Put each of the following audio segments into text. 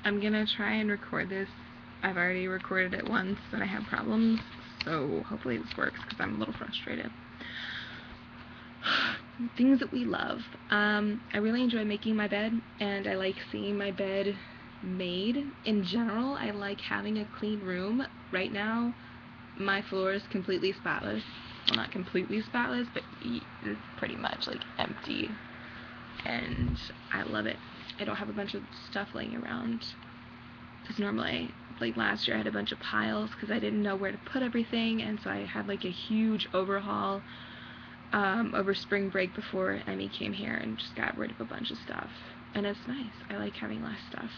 I'm gonna try and record this. I've already recorded it once and I had problems, so hopefully this works because I'm a little frustrated. Things that we love. I really enjoy making my bed, and I like seeing my bed made. In general, I like having a clean room. Right now, my floor is completely spotless. Well, not completely spotless, but it's pretty much like empty, and I love it. I don't have a bunch of stuff laying around, because normally, like last year, I had a bunch of piles because I didn't know where to put everything, and so I had like a huge overhaul over spring break before Emmy came here, and just got rid of a bunch of stuff. And it's nice. I like having less stuff.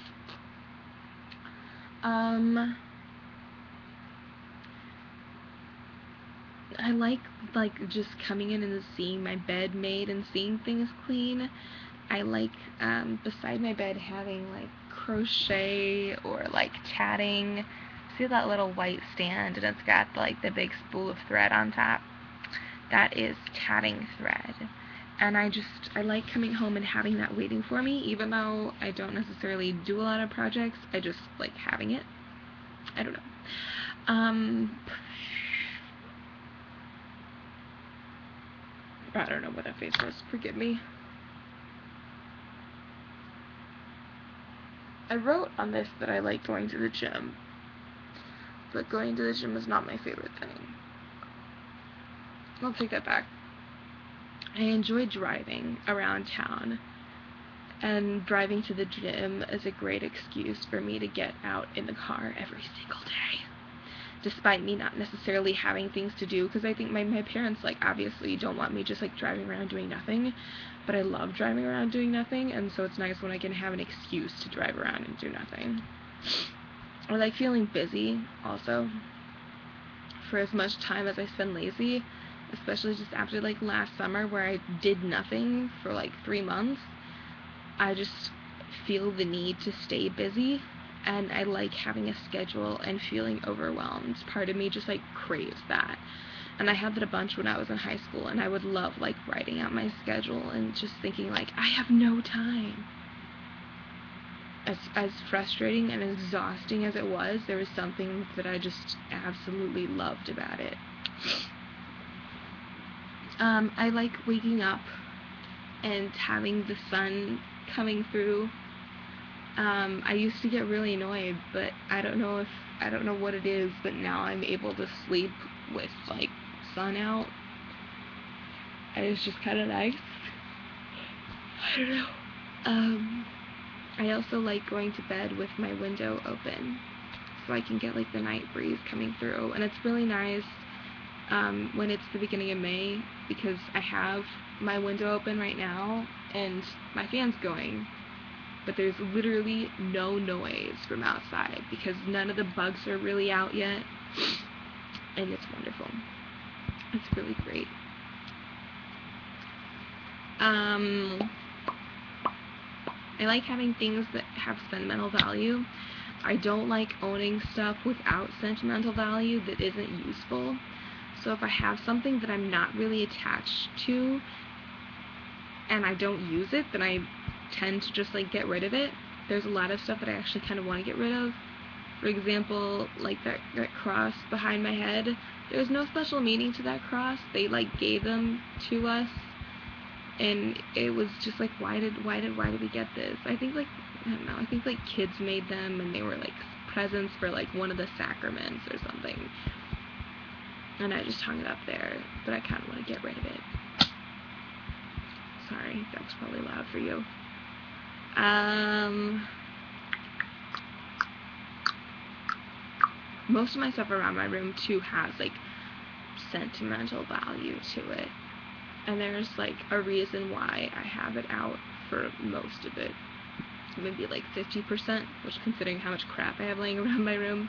I like just coming in and seeing my bed made and seeing things clean. I like beside my bed having like crochet or like tatting. See that little white stand, and it's got like the big spool of thread on top? That is tatting thread. And I like coming home and having that waiting for me, even though I don't necessarily do a lot of projects. I just like having it. I don't know. I don't know what that face was. Forgive me. I wrote on this that I like going to the gym, but going to the gym is not my favorite thing. I'll take that back. I enjoy driving around town, and driving to the gym is a great excuse for me to get out in the car every single day, despite me not necessarily having things to do, because I think my parents, like, obviously don't want me just, like, driving around doing nothing, but I love driving around doing nothing, and so it's nice when I can have an excuse to drive around and do nothing. I like feeling busy, also. For as much time as I spend lazy, especially just after, like, last summer where I did nothing for, like, 3 months, I just feel the need to stay busy, and I like having a schedule and feeling overwhelmed. Part of me just like craves that. And I had that a bunch when I was in high school, and I would love like writing out my schedule and just thinking like, I have no time. As frustrating and exhausting as it was, there was something that I just absolutely loved about it. I like waking up and having the sun coming through. I used to get really annoyed, but I don't know what it is, but now I'm able to sleep with like sun out, and it's just kind of nice. I don't know. I also like going to bed with my window open, so I can get like the night breeze coming through, and it's really nice when it's the beginning of May, because I have my window open right now and my fan's going, but there's literally no noise from outside because none of the bugs are really out yet, and it's wonderful. It's really great. I like having things that have sentimental value. I don't like owning stuff without sentimental value that isn't useful. So if I have something that I'm not really attached to and I don't use it, then I tend to just like get rid of it. There's a lot of stuff that I actually kind of want to get rid of. For example, like that cross behind my head. There's no special meaning to that cross. They like gave them to us, and it was just like, why did we get this? I think like, I don't know, I think like kids made them, and they were like presents for like one of the sacraments or something, and I just hung it up there, but I kind of want to get rid of it. Sorry, that was probably loud for you. Most of my stuff around my room too has like sentimental value to it, and there's like a reason why I have it out for most of it. Maybe like 50%, which, considering how much crap I have laying around my room.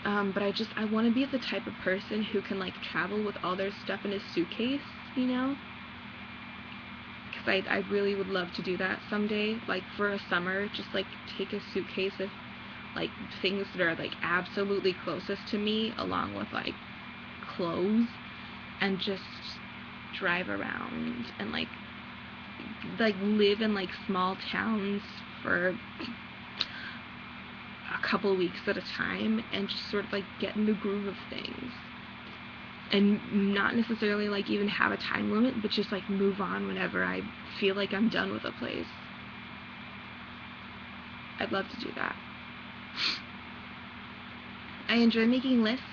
But I want to be the type of person who can like travel with all their stuff in a suitcase, you know? Because I really would love to do that someday, like for a summer, just like take a suitcase of like things that are like absolutely closest to me, along with like clothes, and just drive around and like live in like small towns for couple weeks at a time and just sort of like get in the groove of things. And not necessarily like even have a time limit, but just like move on whenever I feel like I'm done with a place. I'd love to do that. I enjoy making lists.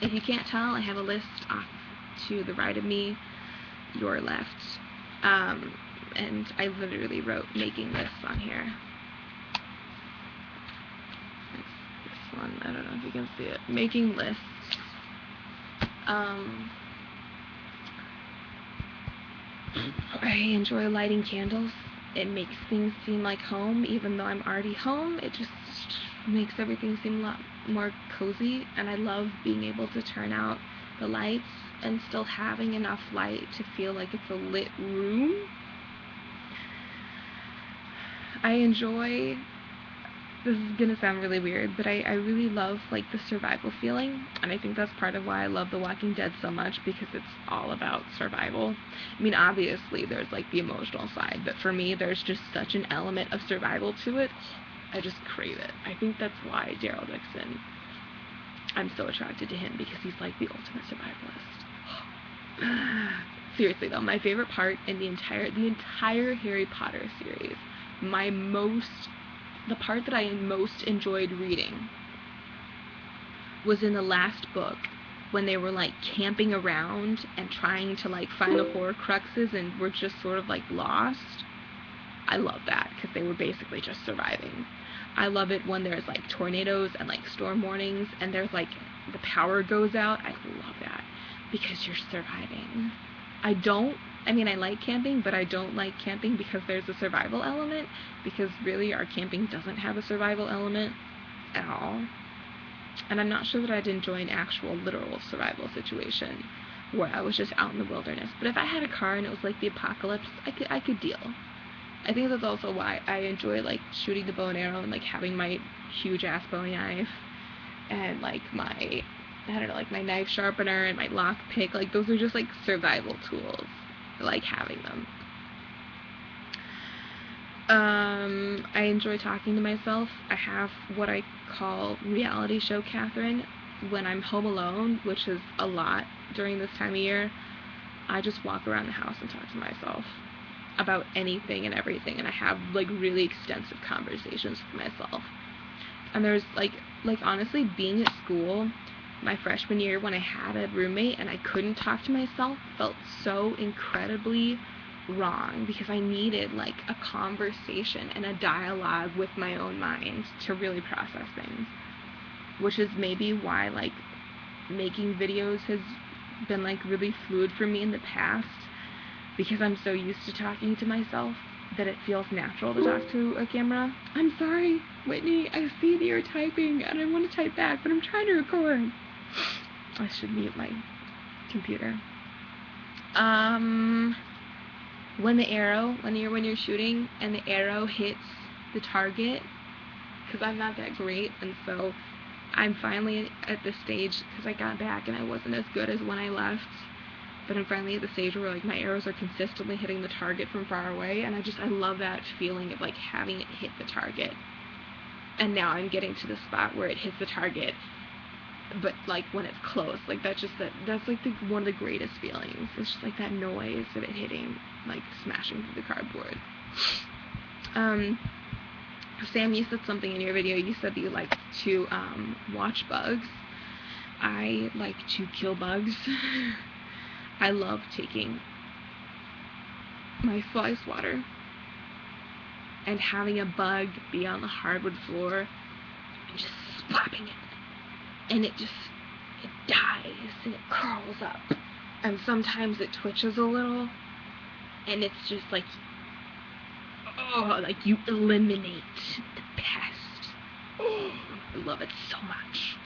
If you can't tell, I have a list off to the right of me, your left. And I literally wrote making lists on here. This one, I don't know if you can see it. Making lists. I enjoy lighting candles. It makes things seem like home, even though I'm already home. It just makes everything seem a lot more cozy, and I love being able to turn out the lights and still having enough light to feel like it's a lit room. I enjoy, this is gonna sound really weird, but I really love like the survival feeling, and I think that's part of why I love The Walking Dead so much, because it's all about survival. I mean, obviously there's like the emotional side, but for me there's just such an element of survival to it. I just crave it. I think that's why Daryl Dixon, I'm so attracted to him, because he's like the ultimate survivalist. Seriously though, my favorite part in the entire Harry Potter series, the part that I most enjoyed reading was in the last book, when they were like camping around and trying to like find the Horcruxes and were just sort of like lost. I love that, because they were basically just surviving. I love it when there's like tornadoes and like storm warnings and there's like the power goes out. I love that, because you're surviving. I mean, I like camping, but I don't like camping because there's a survival element, because really our camping doesn't have a survival element at all. And I'm not sure that I'd enjoy an actual literal survival situation where I was just out in the wilderness. But if I had a car and it was like the apocalypse, I could deal. I think that's also why I enjoy like shooting the bow and arrow and like having my huge ass Bowie knife and like my, I don't know, like my knife sharpener and my lockpick. Like those are just like survival tools. I like having them. I enjoy talking to myself. I have what I call reality show Catherine. When I'm home alone, which is a lot during this time of year, I just walk around the house and talk to myself about anything and everything, and I have like really extensive conversations with myself. And there's like honestly, being at school my freshman year when I had a roommate and I couldn't talk to myself felt so incredibly wrong, because I needed like a conversation and a dialogue with my own mind to really process things, which is maybe why like making videos has been like really fluid for me in the past, because I'm so used to talking to myself that it feels natural to talk to a camera. I'm sorry, Whitney, I see that you're typing and I want to type back, but I'm trying to record. I should mute my computer. When you're shooting and the arrow hits the target, because I'm not that great, and so I'm finally at the stage, because I got back and I wasn't as good as when I left, but I'm finally at the stage where like my arrows are consistently hitting the target from far away, and I love that feeling of like having it hit the target. And now I'm getting to the spot where it hits the target, but like when it's close, like that's like one of the greatest feelings. It's just like that noise of it hitting, like smashing through the cardboard. Sam, you said something in your video. You said that you like to watch bugs. I like to kill bugs. I love taking my fly swatter and having a bug be on the hardwood floor and just slapping it, and it dies and it curls up, and sometimes it twitches a little, and it's just like, oh, like you eliminate the pest. Oh, I love it so much.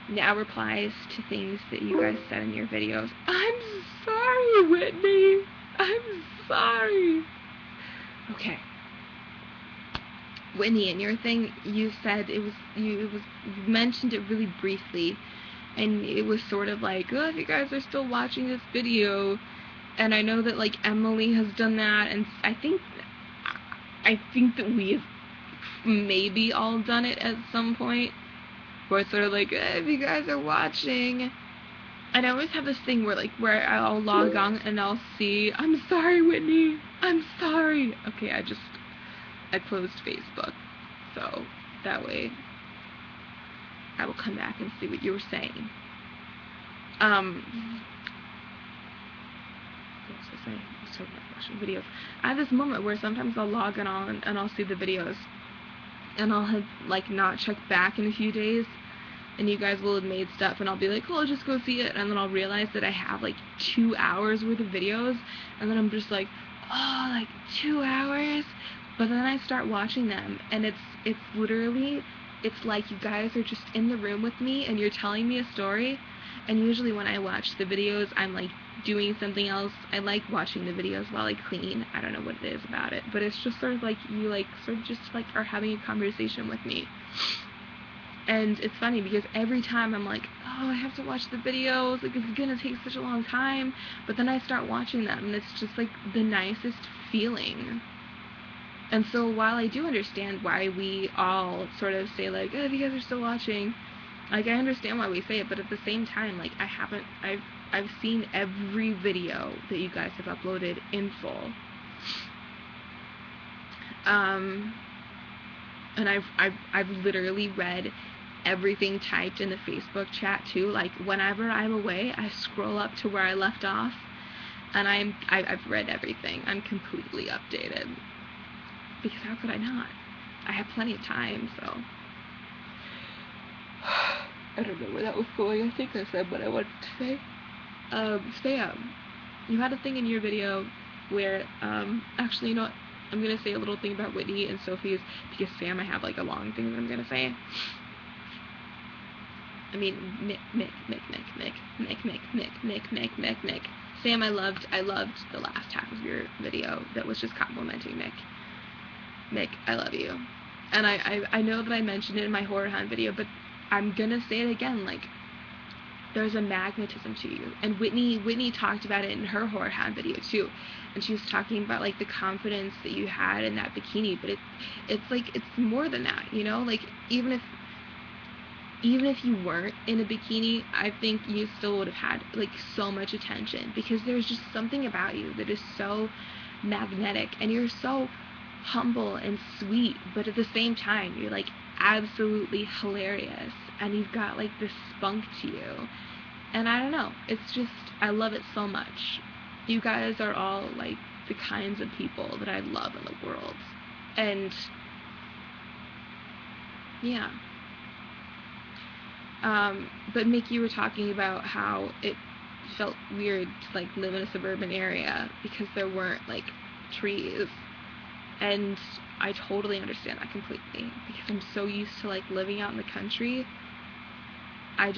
Now replies to things that you guys said in your videos. I'm sorry, Whitney. I'm sorry. Okay. Whitney, in your thing, you said you mentioned it really briefly, and it was sort of like, oh, if you guys are still watching this video, and I know that like Emily has done that, and I think I think that we've maybe all done it at some point, where it's sort of like, if you guys are watching. And I always have this thing where I'll log on and I'll see, I'm sorry, Whitney, I'm sorry. Okay, I closed Facebook, so that way I will come back and see what you were saying. What was I saying? I was talking about watching videos. I have this moment where sometimes I'll log on and I'll see the videos, and I'll have like not checked back in a few days, and you guys will have made stuff, and I'll be like, oh, I'll just go see it, and then I'll realize that I have like 2 hours worth of videos, and then I'm just like, oh, like 2 hours? But then I start watching them, and it's literally, it's like you guys are just in the room with me, and you're telling me a story. And usually when I watch the videos, I'm like doing something else. I like watching the videos while I clean. I don't know what it is about it, but it's just sort of like you like sort of just like are having a conversation with me. And it's funny because every time I'm like, oh, I have to watch the videos, like it's gonna take such a long time, but then I start watching them and it's just like the nicest feeling. And so while I do understand why we all sort of say like, oh, if you guys are still watching, like I understand why we say it, but at the same time, like I've seen every video that you guys have uploaded in full. And I've literally read everything typed in the Facebook chat too. Like whenever I'm away, I scroll up to where I left off, and I've read everything. I'm completely updated, because how could I not? I have plenty of time, so I don't know where that was going. I think I said what I wanted to say. Sam, you had a thing in your video where, actually, you know what? I'm gonna say a little thing about Whitney and Sophie's, because Sam, I have like a long thing that I'm gonna say. I mean, Nick. Sam, I loved the last half of your video that was just complimenting Nick. Nick, I love you. And I know that I mentioned it in my horror hunt video, but I'm gonna say it again, like, there's a magnetism to you. And Whitney talked about it in her horror hound video too, and she was talking about like the confidence that you had in that bikini, but it's like it's more than that, you know, like even if you weren't in a bikini, I think you still would have had like so much attention, because there's just something about you that is so magnetic, and you're so humble and sweet, but at the same time you're like absolutely hilarious, and you've got like this spunk to you. And I don't know, it's just, I love it so much. You guys are all like the kinds of people that I love in the world. And yeah. But Mick, you were talking about how it felt weird to like live in a suburban area because there weren't like trees. And I totally understand that completely, because I'm so used to like living out in the country. I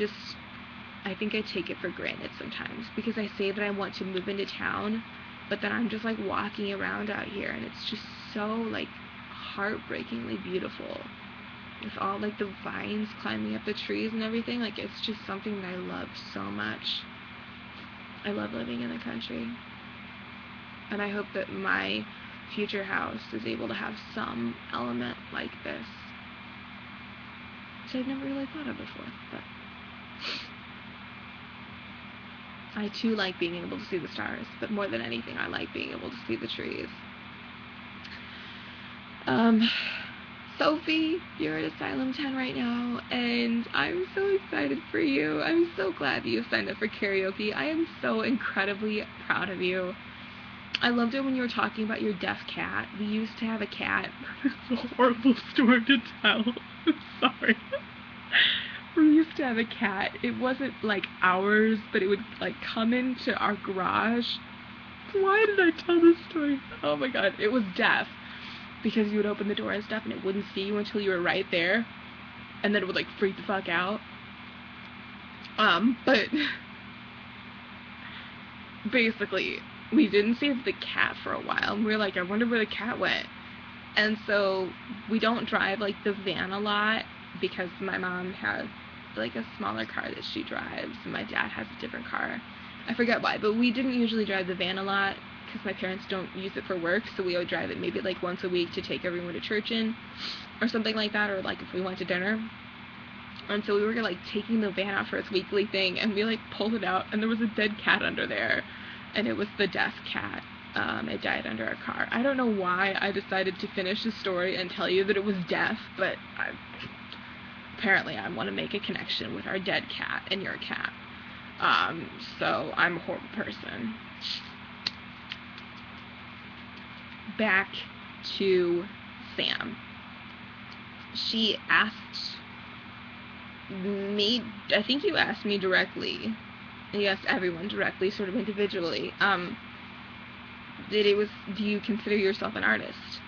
think I take it for granted sometimes, because I say that I want to move into town, but then I'm just like walking around out here, and it's just so like heartbreakingly beautiful, with all like the vines climbing up the trees and everything. Like, it's just something that I love so much. I love living in the country, and I hope that my future house is able to have some element like this, which I've never really thought of before. But I too like being able to see the stars, but more than anything, I like being able to see the trees. Sophie, you're at Asylum 10 right now, and I'm so excited for you. I'm so glad that you signed up for karaoke. I am so incredibly proud of you. I loved it when you were talking about your deaf cat. We used to have a cat. It's a horrible story to tell. I'm sorry. We used to have a cat. It wasn't like ours, but it would like come into our garage. Why did I tell this story? Oh my god. It was deaf, because you would open the door and stuff and it wouldn't see you until you were right there, and then it would like freak the fuck out. But basically, we didn't save the cat for a while, and we were like, I wonder where the cat went. And so we don't drive like the van a lot, because my mom has like a smaller car that she drives, and my dad has a different car. I forget why, but we didn't usually drive the van a lot, because my parents don't use it for work, so we would drive it maybe like once a week to take everyone to church in, or something like that, or like if we went to dinner. And so we were like taking the van out for its weekly thing, and we like pulled it out, and there was a dead cat under there, and it was the deaf cat. It died under our car. I don't know why I decided to finish the story and tell you that it was deaf, but apparently I want to make a connection with our dead cat and your cat. So I'm a horrible person. Back to Sam. She asked me, I think you asked me directly, and you asked everyone directly, sort of individually, do you consider yourself an artist?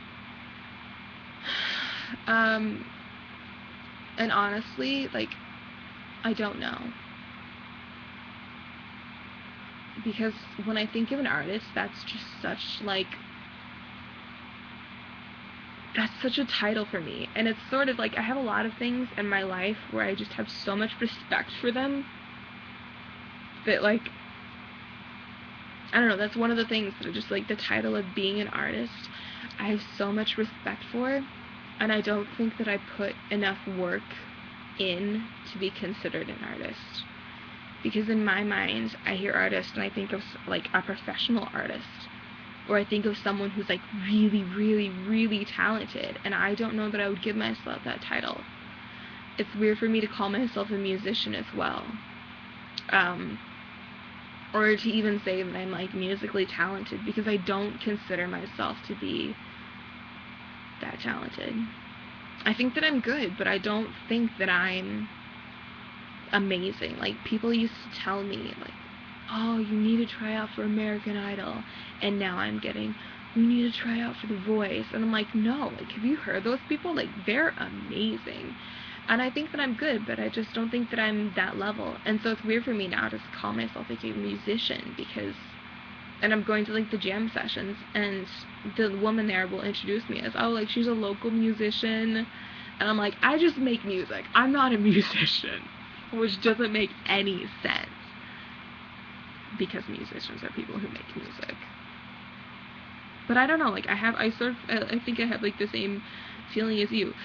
And honestly, like, I don't know. Because when I think of an artist, that's just such, like, that's such a title for me. And it's sort of like, I have a lot of things in my life where I just have so much respect for them that, like, I don't know, that's one of the things that are just, like, the title of being an artist I have so much respect for, and I don't think that I put enough work in to be considered an artist. Because in my mind, I hear artist and I think of, like, a professional artist, or I think of someone who's, like, really, really, really talented, and I don't know that I would give myself that title. It's weird for me to call myself a musician as well. Or to even say that I'm, like, musically talented, because I don't consider myself to be that talented. I think that I'm good, but I don't think that I'm amazing. Like, people used to tell me, like, oh, you need to try out for American Idol, and now I'm getting, you need to try out for The Voice, and I'm like, no, like, have you heard those people? Like, they're amazing. And I think that I'm good, but I just don't think that I'm that level. And so it's weird for me now to call myself, like, a musician, because, and I'm going to, like, the jam sessions, and the woman there will introduce me as, oh, like, she's a local musician, and I'm like, I just make music. I'm not a musician, which doesn't make any sense, because musicians are people who make music. But I don't know, like, I think I have, like, the same feeling as you.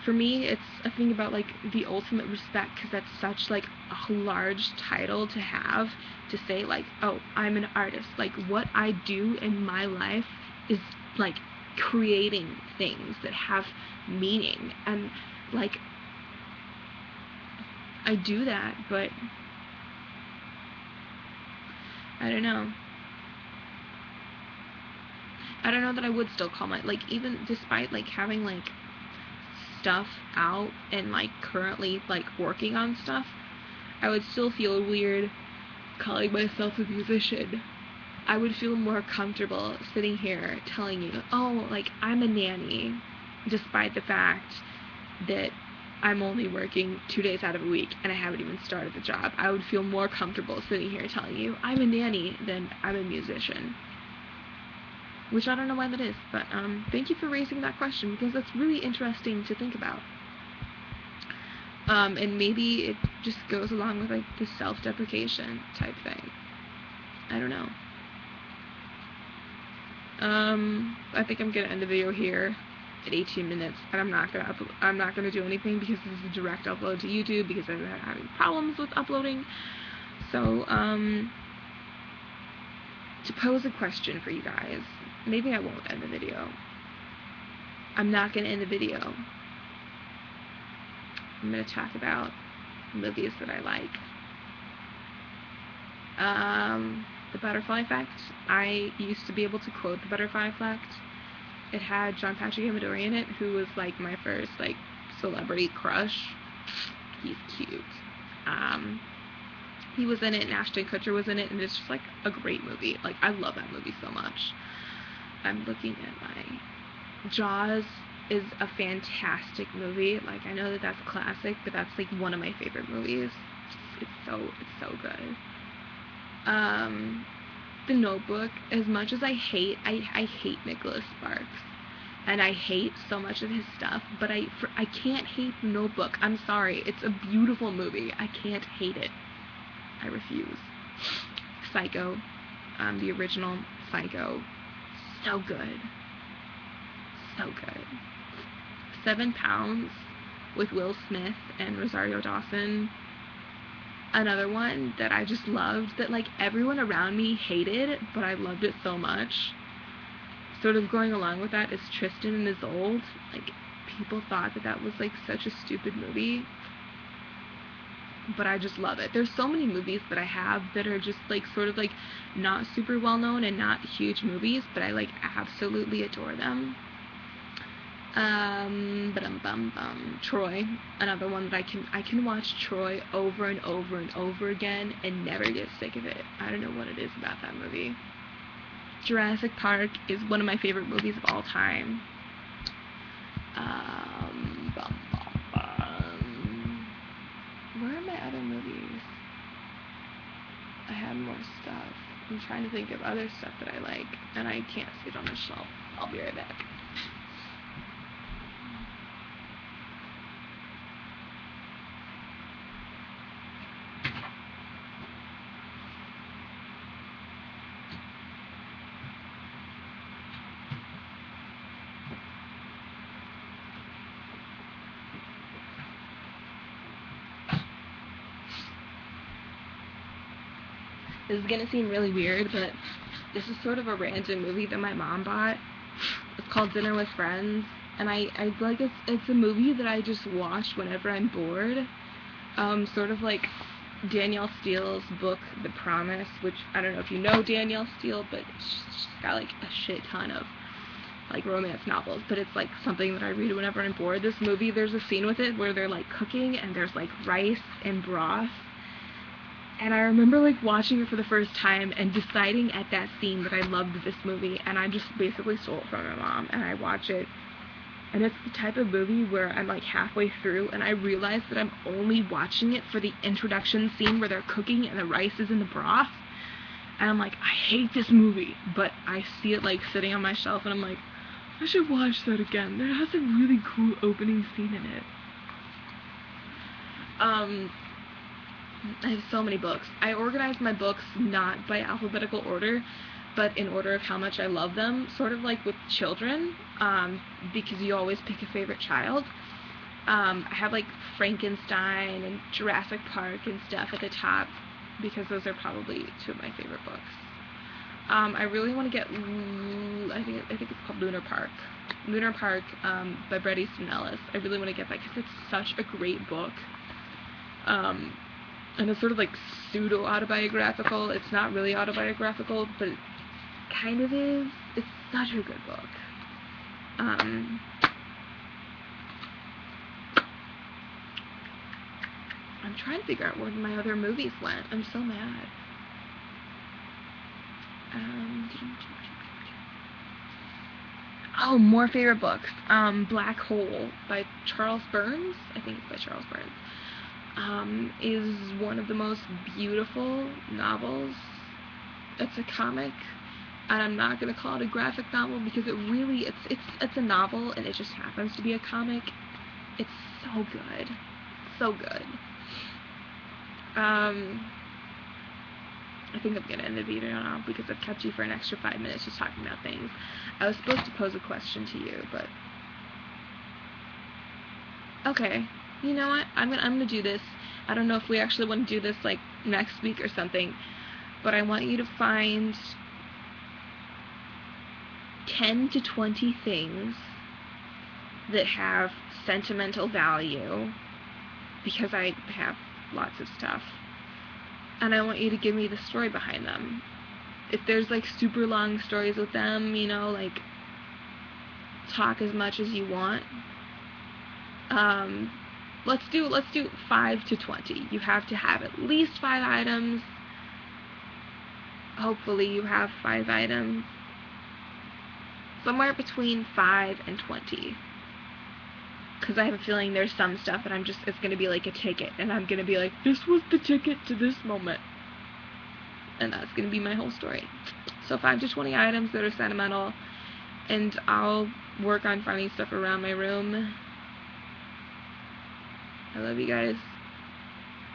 For me, it's a thing about, like, the ultimate respect, because that's such, like, a large title to have, to say, like, oh, I'm an artist. Like, what I do in my life is, like, creating things that have meaning, and, like, I do that, but I don't know. I don't know that I would still call my, like, even despite, like, having, like, stuff out and, like, currently, like, working on stuff, I would still feel weird calling myself a musician. I would feel more comfortable sitting here telling you, oh, like, I'm a nanny, despite the fact that I'm only working 2 days out of a week and I haven't even started the job. I would feel more comfortable sitting here telling you I'm a nanny than I'm a musician. Which I don't know why that is, but thank you for raising that question, because that's really interesting to think about. And maybe it just goes along with, like, the self-deprecation type thing. I don't know. I think I'm gonna end the video here at 18 minutes, and I'm not gonna do anything, because this is a direct upload to YouTube, because I've been having problems with uploading. So, to pose a question for you guys, maybe I won't end the video. I'm not gonna end the video. I'm gonna talk about movies that I like. The Butterfly Effect. I used to be able to quote The Butterfly Effect. It had John Patrick Amadori in it, who was, like, my first, like, celebrity crush. He's cute. He was in it, and Ashton Kutcher was in it, and it's just, like, a great movie. Like, I love that movie so much. I'm looking at my... Jaws is a fantastic movie. Like, I know that that's classic, but that's, like, one of my favorite movies. It's so good. The Notebook, as much as I hate Nicholas Sparks, and I hate so much of his stuff, but I can't hate The Notebook. I'm sorry. It's a beautiful movie. I can't hate it. I refuse. Psycho, the original Psycho. So good. So good. 7 Pounds with Will Smith and Rosario Dawson. Another one that I just loved, that like everyone around me hated, but I loved it so much. Sort of going along with that is Tristan and Isolde. Like, people thought that that was like such a stupid movie, but I just love it. There's so many movies that I have that are just like sort of like not super well known and not huge movies, but I like absolutely adore them. Troy, another one that I can watch Troy over and over and over again and never get sick of it. I don't know what it is about that movie. Jurassic Park is one of my favorite movies of all time. Where are my other movies? I have more stuff. I'm trying to think of other stuff that I like, and I can't see it on the shelf. I'll be right back. This is gonna seem really weird, but this is sort of a random movie that my mom bought. It's called Dinner with Friends, and I like it's a movie that I just watch whenever I'm bored. Sort of like Danielle Steele's book, The Promise, which I don't know if you know Danielle Steele, but she's got like a shit ton of like romance novels, but it's like something that I read whenever I'm bored. This movie, there's a scene with it where they're like cooking and there's like rice and broth. And I remember like watching it for the first time and deciding at that scene that I loved this movie, and I just basically stole it from my mom and I watch it. And it's the type of movie where I'm like halfway through and I realize that I'm only watching it for the introduction scene where they're cooking and the rice is in the broth. And I'm like, I hate this movie, but I see it like sitting on my shelf and I'm like, I should watch that again. That has a really cool opening scene in it. I have so many books. I organize my books not by alphabetical order, but in order of how much I love them, sort of like with children, because you always pick a favorite child. I have like Frankenstein and Jurassic Park and stuff at the top, because those are probably two of my favorite books. I really want to get, I think it's called Lunar Park. Lunar Park by Bret Easton Ellis. I really want to get that because it's such a great book. And it's sort of like pseudo-autobiographical. It's not really autobiographical, but it kind of is. It's such a good book. I'm trying to figure out where my other movies went. I'm so mad. Oh, more favorite books. Black Hole by Charles Burns. I think it's by Charles Burns. Is one of the most beautiful novels. It's a comic, and I'm not gonna call it a graphic novel because it really it's a novel and it just happens to be a comic. It's so good, so good. I think I'm gonna end the video now because I've kept you for an extra 5 minutes just talking about things. I was supposed to pose a question to you, but okay. You know what? I'm gonna do this. I don't know if we actually want to do this like next week or something, but I want you to find 10 to 20 things that have sentimental value, because I have lots of stuff, and I want you to give me the story behind them. If there's like super long stories with them, you know, like talk as much as you want. Let's do 5 to 20. You have to have at least 5 items. Hopefully you have 5 items. Somewhere between 5 and 20. Because I have a feeling there's some stuff and it's going to be like a ticket. And I'm going to be like, this was the ticket to this moment. And that's going to be my whole story. So 5 to 20 items that are sentimental. And I'll work on finding stuff around my room. I love you guys.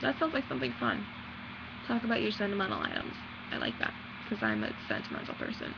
That sounds like something fun. Talk about your sentimental items. I like that. because I'm a sentimental person.